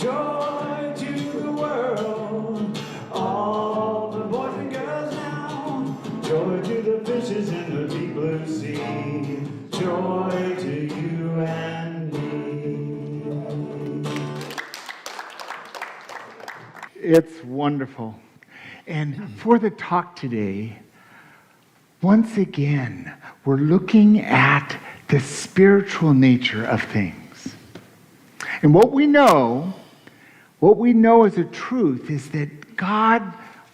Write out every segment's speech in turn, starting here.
Joy to the world, all the boys and girls now. Joy to the fishes in the deep blue sea. Joy to you and me. It's wonderful. And for the talk today, once again, we're looking at the spiritual nature of things. And what we know as a truth is that God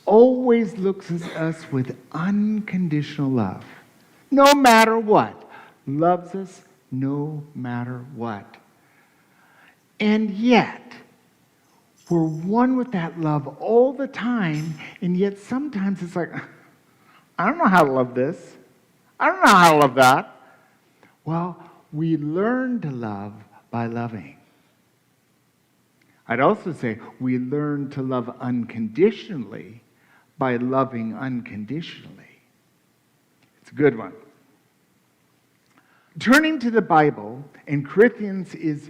always looks at us with unconditional love. No matter what. Loves us no matter what. And yet, we're one with that love all the time, and yet sometimes it's like, I don't know how to love this. I don't know how to love that. Well, we learn to love by loving. I'd also say we learn to love unconditionally by loving unconditionally. It's a good one. Turning to the Bible, and 1 Corinthians is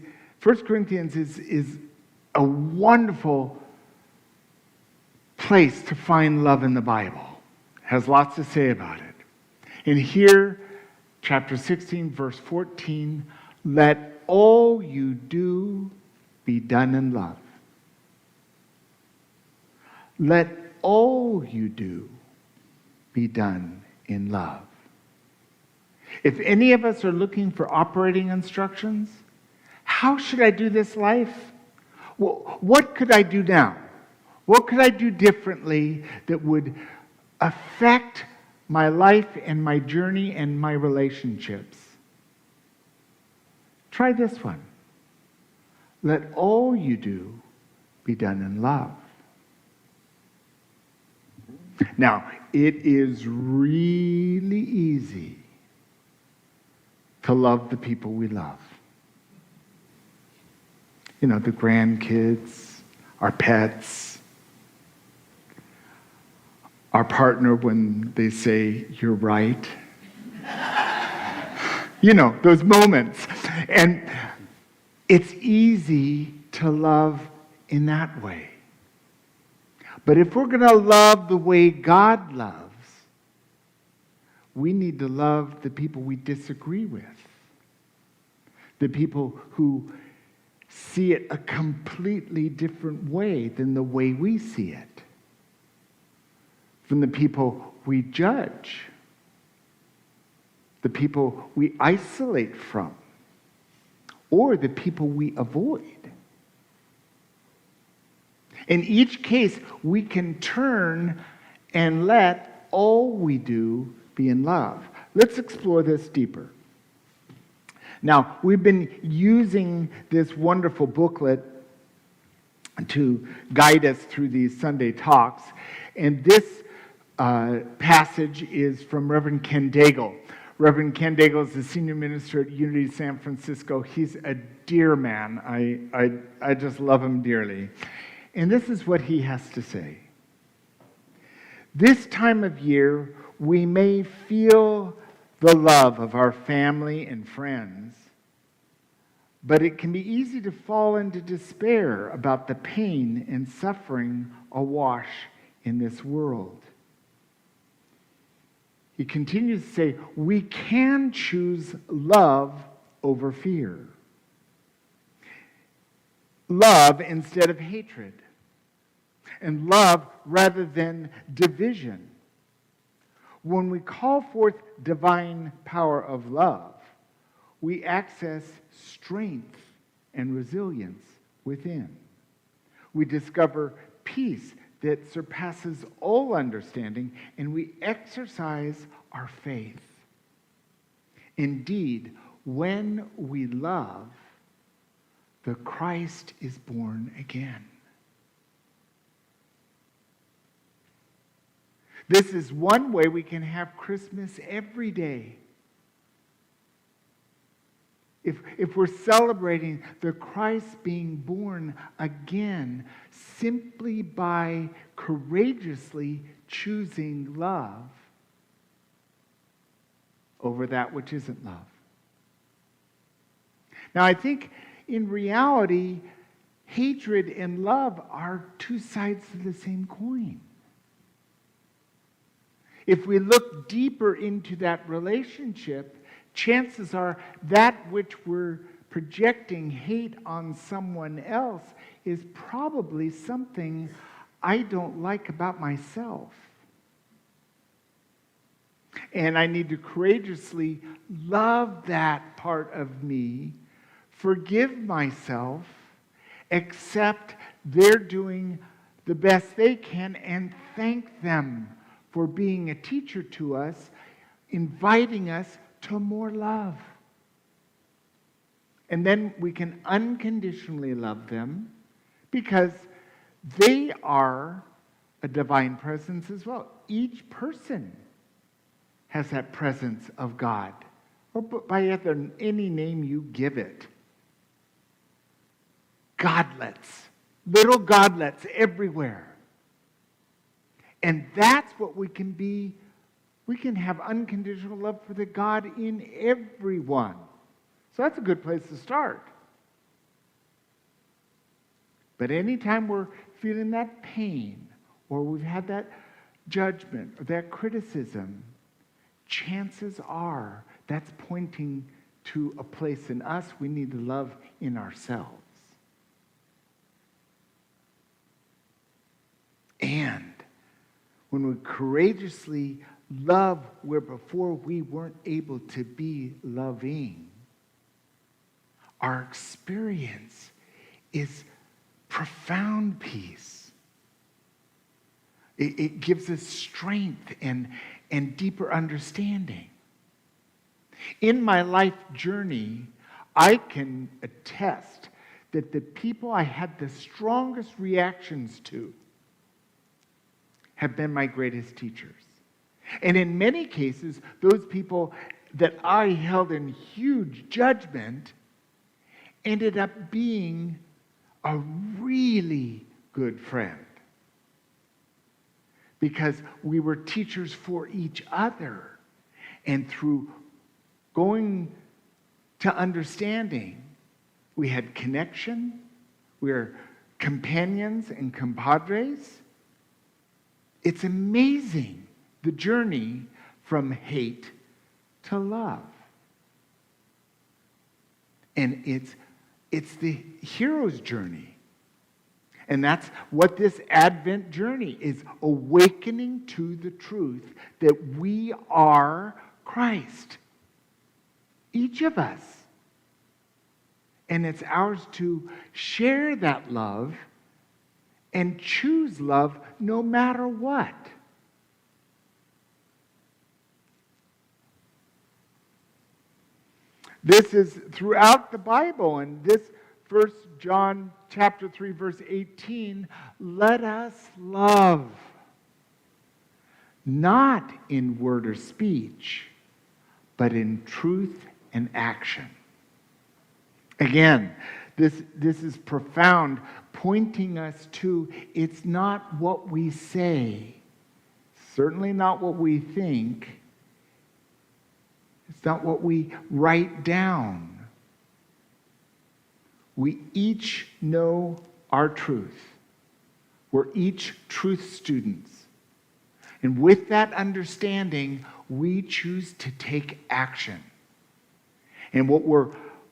a wonderful place to find love in the Bible. It has lots to say about it. And here, chapter 16, verse 14, let all you do be done in love. Let all you do be done in love. If any of us are looking for operating instructions, how should I do this life? Well, what could I do now? What could I do differently that would affect my life and my journey and my relationships? Try this one. Let all you do be done in love. Now, it is really easy to love the people we love. You know, the grandkids, our pets, our partner when they say, you're right. You know, those moments. And it's easy to love in that way. But if we're going to love the way God loves, we need to love the people we disagree with. The people who see it a completely different way than the way we see it. From the people we judge. The people we isolate from. Or the people we avoid. In each case, we can turn and let all we do be in love. Let's explore this deeper. Now, we've been using this wonderful booklet to guide us through these Sunday talks, and this passage is from Reverend Ken Daigle. Reverend Ken Daigle is the senior minister at Unity San Francisco. He's a dear man. I just love him dearly. And this is what he has to say. This time of year, we may feel the love of our family and friends, but it can be easy to fall into despair about the pain and suffering awash in this world. He continues to say, we can choose love over fear. Love instead of hatred. And love rather than division. When we call forth divine power of love, we access strength and resilience within. We discover peace that surpasses all understanding, and we exercise our faith. Indeed, when we love, the Christ is born again. This is one way we can have Christmas every day. If we're celebrating the Christ being born again simply by courageously choosing love over that which isn't love. Now, I think in reality, hatred and love are two sides of the same coin. If we look deeper into that relationship, chances are that which we're projecting hate on someone else is probably something I don't like about myself. And I need to courageously love that part of me, forgive myself, accept they're doing the best they can, and thank them for being a teacher to us, inviting us to more love. And then we can unconditionally love them because they are a divine presence as well. Each person has that presence of God, or by any name you give it. Godlets, little godlets everywhere. And that's what we can be. We can have unconditional love for the God in everyone. So that's a good place to start. But anytime we're feeling that pain, or we've had that judgment, or that criticism, chances are that's pointing to a place in us we need to love in ourselves. And when we courageously love where before we weren't able to be loving, our experience is profound peace. It gives us strength and deeper understanding. In my life journey, I can attest that the people I had the strongest reactions to have been my greatest teachers. And in many cases, those people that I held in huge judgment ended up being a really good friend. Because we were teachers for each other. And through going to understanding, we had connection, we were companions and compadres. It's amazing, the journey from hate to love. And it's the hero's journey. And that's what this Advent journey is, awakening to the truth that we are Christ. Each of us. And it's ours to share that love and choose love no matter what. This is throughout the Bible, and this 1 John chapter 3, verse 18, let us love, not in word or speech, but in truth and action. Again, this is profound, pointing us to it's not what we say, certainly not what we think, it's not what we write down. We each know our truth. We're each truth students. And with that understanding, we choose to take action. And what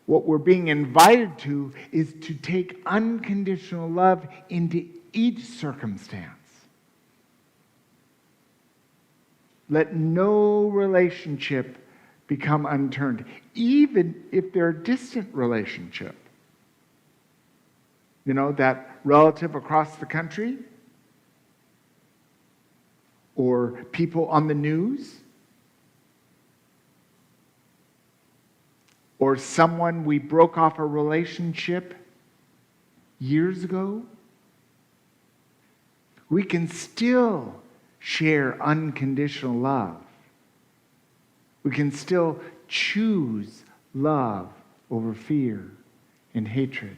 we're being invited to is to take unconditional love into each circumstance. Let no relationship become unturned, even if they're a distant relationship. You know, that relative across the country, or people on the news, or someone we broke off a relationship years ago. We can still share unconditional love. We can still choose love over fear and hatred.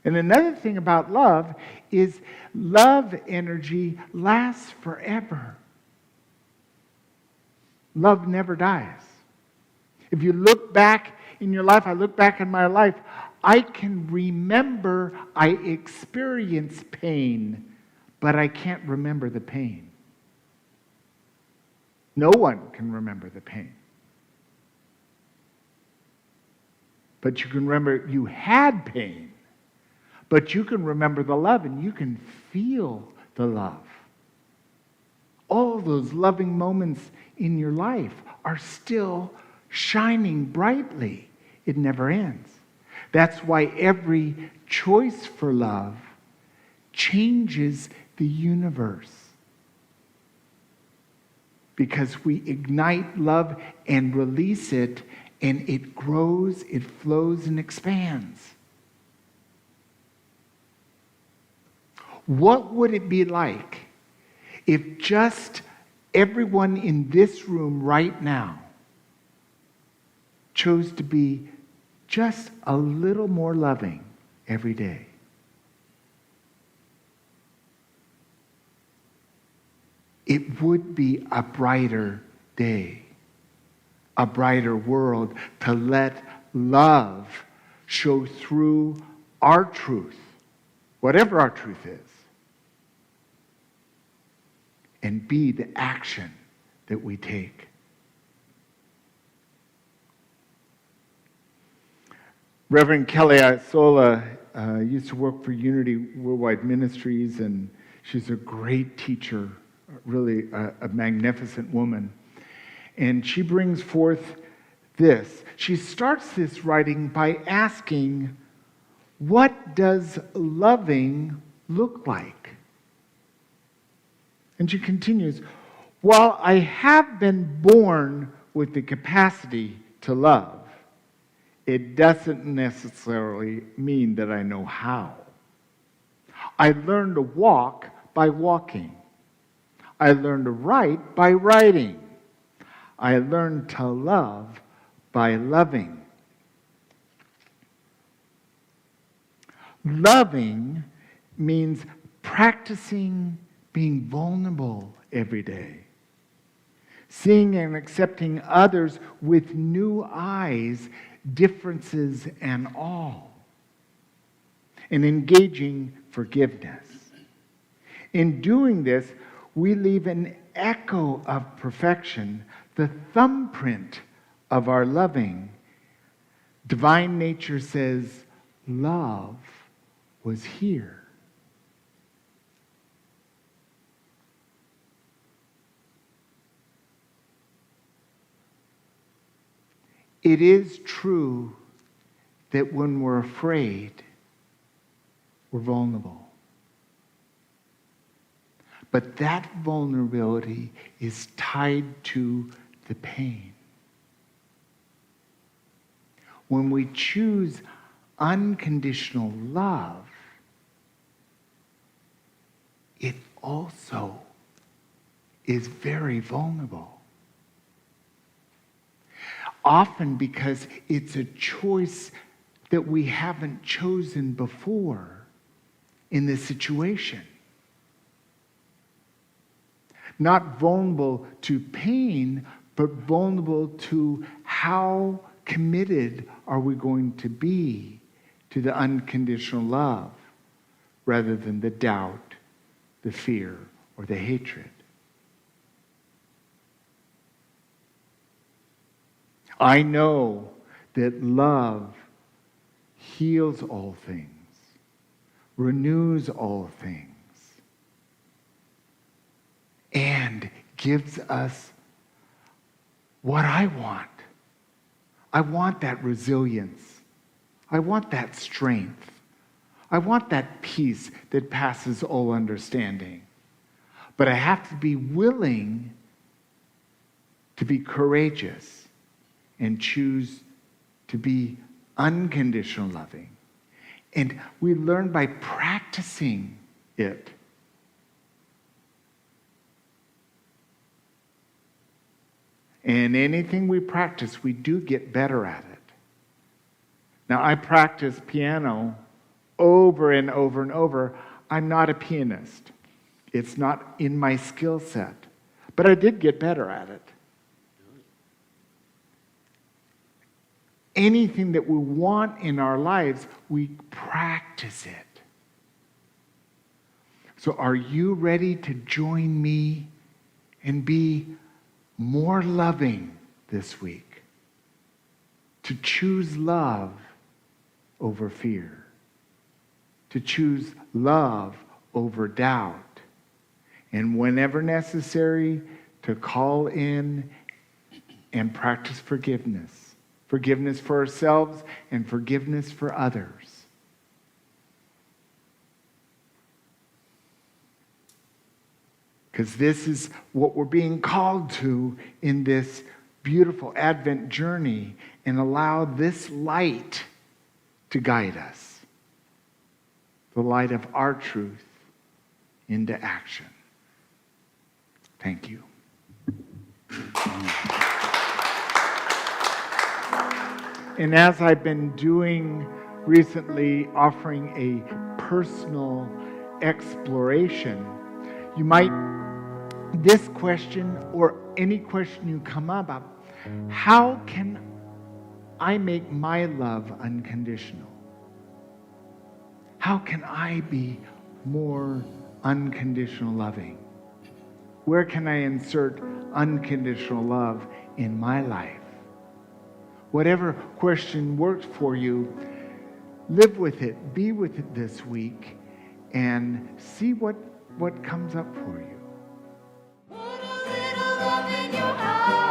And another thing about love is love energy lasts forever. Love never dies. If you look back in your life, I look back in my life, I can remember I experienced pain, but I can't remember the pain. No one can remember the pain. But you can remember you had pain, but you can remember the love and you can feel the love. All those loving moments in your life are still shining brightly. It never ends. That's why every choice for love changes the universe. Because we ignite love and release it, and it grows, it flows, and expands. What would it be like if just everyone in this room right now chose to be just a little more loving every day? It would be a brighter day, a brighter world, to let love show through our truth, whatever our truth is, and be the action that we take. Reverend Kelly Sola used to work for Unity Worldwide Ministries, and she's a great teacher, really a magnificent woman. And she brings forth this. She starts this writing by asking, what does loving look like? And she continues, while I have been born with the capacity to love, it doesn't necessarily mean that I know how. I learned to walk by walking. I learned to write by writing. I learned to love by loving. Loving means practicing being vulnerable every day, seeing and accepting others with new eyes, differences and all, and engaging forgiveness. In doing this, we leave an echo of perfection, the thumbprint of our loving. Divine nature says, love was here. It is true that when we're afraid, we're vulnerable. But that vulnerability is tied to the pain. When we choose unconditional love, it also is very vulnerable. Often because it's a choice that we haven't chosen before in this situation. Not vulnerable to pain, but vulnerable to how committed are we going to be to the unconditional love rather than the doubt, the fear, or the hatred. I know that love heals all things, renews all things, and gives us what I want. I want that resilience. I want that strength. I want that peace that passes all understanding. But I have to be willing to be courageous and choose to be unconditional loving. And we learn by practicing it. And anything we practice, we do get better at it. Now, I practice piano over and over and over. I'm not a pianist. It's not in my skill set. But I did get better at it. anything that we want in our lives, we practice it. So are you ready to join me and be more loving this week? To choose love over fear. To choose love over doubt. And whenever necessary, to call in and practice forgiveness. Forgiveness for ourselves and forgiveness for others. Because this is what we're being called to in this beautiful Advent journey, and allow this light to guide us. The light of our truth into action. Thank you. And as I've been doing recently, offering a personal exploration, you might, this question or any question you come up about, how can I make my love unconditional? How can I be more unconditional loving? Where can I insert unconditional love in my life? Whatever question works for you, live with it, be with it this week, and see what comes up for you. Put a little love in your heart.